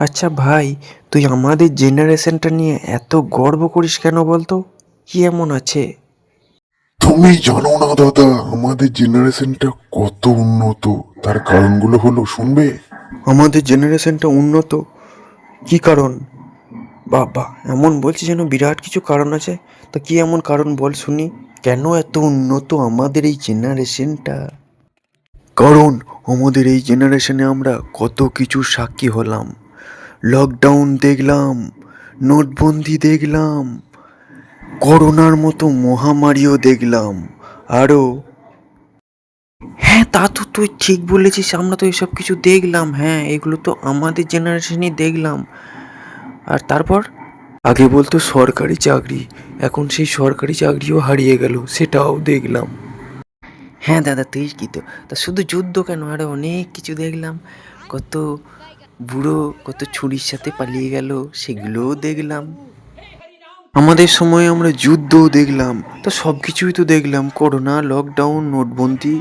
আচ্ছা ভাই, তুই আমাদের জেনারেশনটা নিয়ে এত গর্ব করিস কেন বলতো? কি এমন আছে? তুমি জানো না দাদা, আমাদের জেনারেশনটা কত উন্নত। তার কারণগুলো হলো, শুনবে? আমাদের জেনারেশনটা উন্নত? কি কারণ? বাবা, এমন বলছিস যেন বিরাট কিছু কারণ আছে। তা কি এমন কারণ বল শুনি। কেন এত উন্নত আমাদের এই জেনারেশনটা? কারণ আমাদের এই জেনারেশনে আমরা কত কিছু সাক্ষী হলাম। লকডাউন দেখলাম, নোটবন্দি দেখলাম, করোনার মতো মহামারীও দেখলাম। আরও হ্যাঁ, তা তো তুই ঠিক বলেছিস, আমরা তো এসব কিছু দেখলাম। হ্যাঁ, এগুলো তো আমাদের জেনারেশনই দেখলাম। আর তারপর আগে বলতো সরকারি চাকরি, এখন সেই সরকারি চাকরিও হারিয়ে গেল, সেটাও দেখলাম। হ্যাঁ দাদা, তুই কি তো তা শুধু যুদ্ধ কেন, আরো অনেক কিছু দেখলাম। কত বুড়ো কত ছুরির সাথে পালিয়ে গেল, সেগুলোও দেখলাম। আমাদের সময় আমরা যুদ্ধও দেখলাম, তো সব কিছুই তো দেখলাম, করোনা, লকডাউন, নোটবন্দি।